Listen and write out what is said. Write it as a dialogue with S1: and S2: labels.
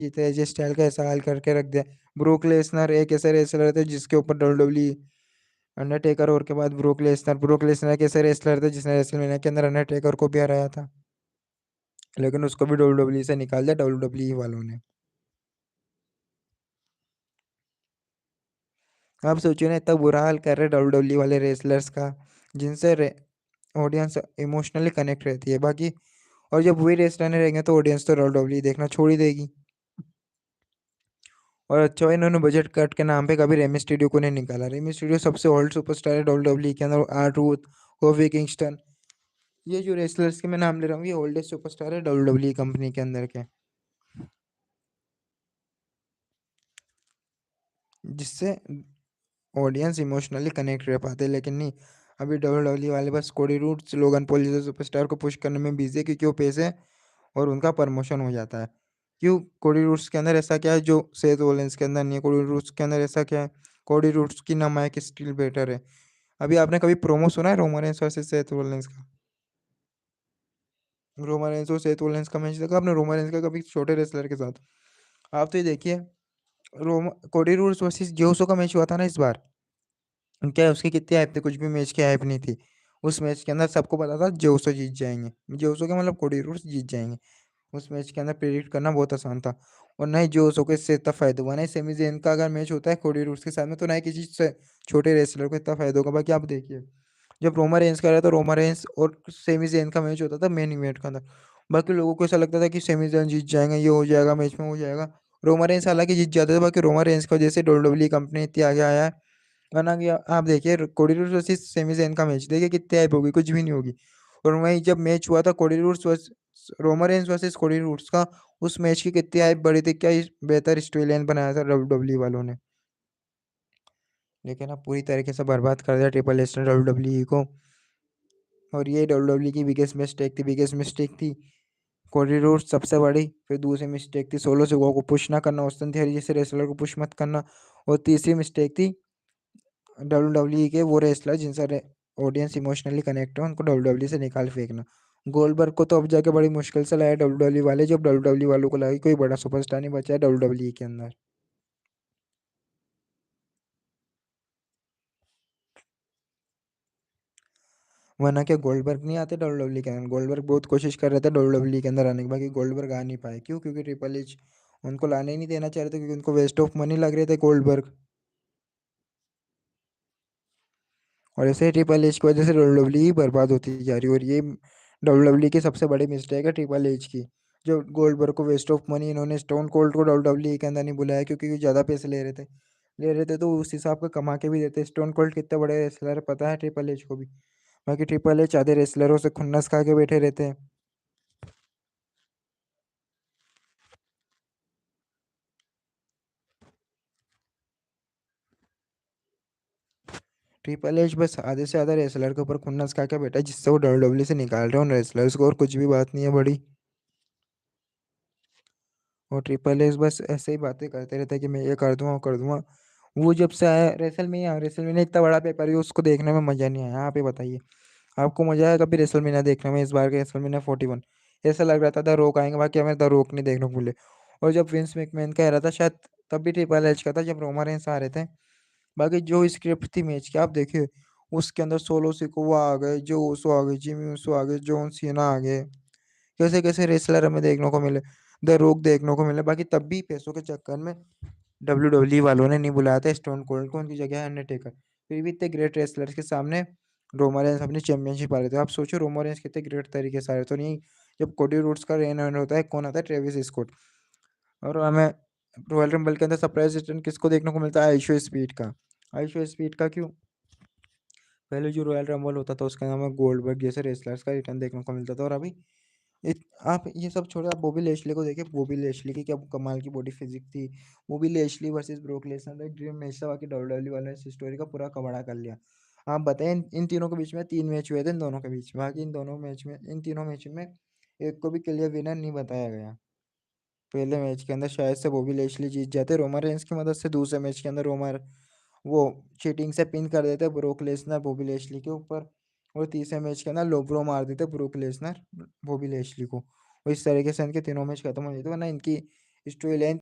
S1: जीते एजे स्टाइल का ऐसा हाल करके रख दिया। ब्रूक लेसनर एक ऐसे रेसलर थे जिसके ऊपर डब्ल्यूडब्ल्यूई अंडरटेकर और के बाद ब्रूक लेसनर एक ऐसे रेसलर थे जिसने रेसलमेनिया के अंदर अंडरटेकर को भी हराया था, लेकिन उसको भी डब्ल्यूडब्ल्यूई से निकाल दिया डब्ल्यूडब्ल्यूई वालों ने। आप सोचिए ना, इतना बुरा हाल कर रहे डब्ल्यूडब्ल्यूई वाले रेसलर्स का, जिनसे ऑडियंस इमोशनली कनेक्ट रहती है बाकी। और जब वही रेसलर नहीं रहेंगे तो ऑडियंस तो डब्ल्यूडब्ल्यूई देखना छोड़ ही देगी। और अच्छा हुआ इन्होंने बजट कट के नाम पे कभी रेमी स्टूडियो को नहीं निकाला। रेमी स्टूडियो सबसे ओल्ड सुपरस्टार है डब्ल्यूडब्ल्यूई के अंदर। आर ट्रूथ, कोफी किंगस्टन, ये जो रेसलर्स के मैं नाम ले रहा हूँ ये ओल्डेस्ट सुपरस्टार है डब्ल्यूडब्ल्यूई कंपनी के अंदर के, जिससे ऑडियंस इमोशनली कनेक्ट रह पाते हैं। लेकिन नहीं, अभी डब्ल्यूडब्ल्यूई वाले बस कोडी रूड्स, लोगन पॉल जैसे सुपरस्टार को पुश करने में बिजी है, क्योंकि वो पैसे और उनका प्रमोशन हो जाता है। क्यों? कोडी रूड्स के अंदर ऐसा क्या है जो सेथ रोलिंस के अंदर नहीं है? कोडी रूड्स के अंदर ऐसा क्या है? कोडी रूड्स की नामायक स्टिल बेटर है। अभी आपने कभी प्रोमो सुना है Roman Reigns versus Seth Rollins का? रोमन रेंस और सेथ रोलिंस का मैच देखा आपने? रोमन रेंस का कभी छोटे रेसलर के साथ? आप तो ये देखिए, कोडी रूड्स वर्सेस जोसो का मैच हुआ था ना इस बार, क्या है उसकी कितनी हाइप थी? कुछ भी मैच की हाइप नहीं थी। उस मैच के अंदर सबको पता था जोसो जीत जाएंगे, जोसो के मतलब कोडी रूड्स जीत जाएंगे। उस मैच के अंदर प्रेडिक्ट करना बहुत आसान था। और ना ही जोसो को इससे इतना फायदा हुआ, ना ही सेमी जेन का अगर मैच होता है कोडी रूड्स के साथ में, तो ना ही किसी से छोटे रेसलर को इतना फायदा होगा। बाकी आप देखिए, जब रोमा रेंस का रहा था, रोमा रेंस और सेमी जेन का मैच होता था मेन इवेंट के अंदर, बाकी लोगों को ऐसा लगता था कि सेमी जेन जीत जाएंगे, ये हो जाएगा, मैच में हो जाएगा। रोमा रेंस हालांकि जीत जाते थे, बाकी रोमा रेंस की वजह से डब्ल्यूडब्ल्यूई कंपनी इतनी आगे आया है। वरना कि आप देखिए कोडी रूड्स वर्सेस सेमी जेन का मैच देखिए कितनी हाइप होगी, कुछ भी नहीं होगी। और वहीं जब मैच हुआ था कोडी roads versus Roma Reigns versus कोडी रूड्स का, उस मैच की कितनी हाइप बढ़ी थी, क्या बेहतर स्टोरी लाइन बनाया था डब्ल्यूडब्ल्यूई वालों ने। लेकिन अब पूरी तरीके से बर्बाद कर दिया ट्रिपल एच ने डब्ल्यूडब्ल्यूई को। और ये डब्ल्यूडब्ल्यूई की बिगेस्ट मिस्टेक थी। कोडी रोड्स सबसे बड़ी, फिर दूसरी मिस्टेक थी सोलो सिकोआ को पुश ना करना, ऑस्टिन थियरी जैसे रेसलर को पुश मत करना। और तीसरी मिस्टेक थी डब्ल्यूडब्ल्यूई के वो रेसलर जिनसे ऑडियंस इमोशनली कनेक्ट हो, उनको डब्ल्यूडब्ल्यूई से निकाल फेंकना। गोल्डबर्ग को तो अब जाके बड़ी मुश्किल से लाया डब्ल्यूडब्ल्यूई वाले, जब डब्ल्यूडब्ल्यूई वालों को लगा कि कोई बड़ा सुपरस्टार नहीं बचा है डब्ल्यूडब्ल्यूई के अंदर। वरना क्या गोल्डबर्ग नहीं आते डब्ल्यूडब्ल्यूई के अंदर? गोल्डबर्ग बहुत कोशिश कर रहे थे डब्ल्यूडब्ल्यूई के अंदर आने की, बाकी गोल्डबर्ग आ नहीं पाए। क्यों? क्योंकि ट्रिपल एच उनको लाने ही नहीं देना चाह रहे थे, क्योंकि उनको वेस्ट ऑफ मनी लग रहे थे गोल्डबर्ग। और ऐसे ट्रिपल एच की वजह से डब्ल्यूडब्ल्यूई बर्बाद होती जा रही है। और ये डब्ल्यूडब्ल्यूई की सबसे बड़ी मिस्टेक है ट्रिपल एच की, जो गोल्डबर्ग को वेस्ट ऑफ मनी, इन्होंने स्टोन कोल्ड को डब्ल्यूडब्ल्यूई के अंदर नहीं बुलाया, क्योंकि वो ज़्यादा पैसे ले रहे थे तो उस हिसाब का कमा के भी देते। स्टोन कोल्ड कितने बड़े रेसलर पता है ट्रिपल एच को भी। बाकी ट्रिपल एच आधे रेसलरों से खुन्नस खा के बैठे रहते हैं। ट्रिपल एच बस आधे से ज़्यादा रेसलर के ऊपर खुन्नस खा के बैठा है, जिससे वो डब्ल्यूडब्ल्यूई से निकाल रहे हैं उन रेसलर्स को, और कुछ भी बात नहीं है बड़ी। और ट्रिपल एच बस ऐसे ही बातें करते रहते हैं कि मैं ये कर दूंगा वो कर दूंगा। वो जब से आया रेसलमेनिया इतना बड़ा पेपर है, उसको देखने में मजा नहीं आया। आप ही बताइए, आपको मजा आया कभी रेसलमेनिया देखने में? इस बार के रेसलमेनिया 41 ऐसा लग रहा था द रोक आएंगे, बाकी हमें द रोक नहीं देखने को मिले। और जब विंस मैकमैन का रहा था शायद, तब भी ट्रिपल एच का था जब रोमा रेंस आ रहे थे। बाकी जो स्क्रिप्ट थी मैच की आप देखिए, उसके अंदर सोलो सिकोवा आ गए, जो ओसो आ गए, जिमी ओसो आ गए, जॉन सीना आ गए, कैसे कैसे रेसलर हमें देखने को मिले, द रोक देखने को मिले। बाकी तब भी पैसों के चक्कर में डब्ल्यूडब्ल्यूई वालों ने नहीं बुलाया था स्टोन कोल्ड को, उनकी जगह है अंडरटेकर। फिर भी इतने ग्रेट रेसलर्स के सामने रोमा रेंस अपनी चैंपियनशिप आ रहे थे। आप सोचो रोमा रेंस कितने ग्रेट तरीके से आ रहे थे। तो नहीं, जब कोडी रोड्स का रेन ऑन होता है, कौन आता है? Travis Scott. और हमें रॉयल रंबल के अंदर सरप्राइज रिटर्न किसको देखने को मिलता है? आइशो स्पीड का। आइशो स्पीड का क्यों? पहले जो रॉयल रंबल होता था उसके अंदर हमें गोल्डबर्ग जैसे रेसलर्स का रिटर्न देखने को मिलता था। और अभी आप ये सब छोड़े, आप बॉबी लेशली को देखिए, बॉबी लेशली की क्या कमाल की बॉडी फिजिक थी। बॉबी लेशली वर्सेस ब्रोक लेसनर एक ड्रीम मैच था, बाकी डब्ल्यूडब्ल्यूई वालों ने इस स्टोरी का पूरा कबाड़ा कर लिया। आप बताएं, इन तीनों के बीच में 3 मैच हुए थे इन दोनों के बीच, बाकी इन तीनों मैच में एक को भी क्लियर विनर नहीं बताया गया। पहले मैच के अंदर शायद से बॉबी लेशली जीत जाते रोमा रेंस की मदद से, दूसरे मैच के अंदर वो चीटिंग से पिन कर देते ब्रोक लेसनर बॉबी लेशली के ऊपर, और तीसरे मैच के अंदर लोब्रो मार देते ब्रोक लेसनर बॉबी लेशली को। और इस तरीके से इनके तीनों मैच खत्म हो जाते, वरना इनकी स्टोरी लाइन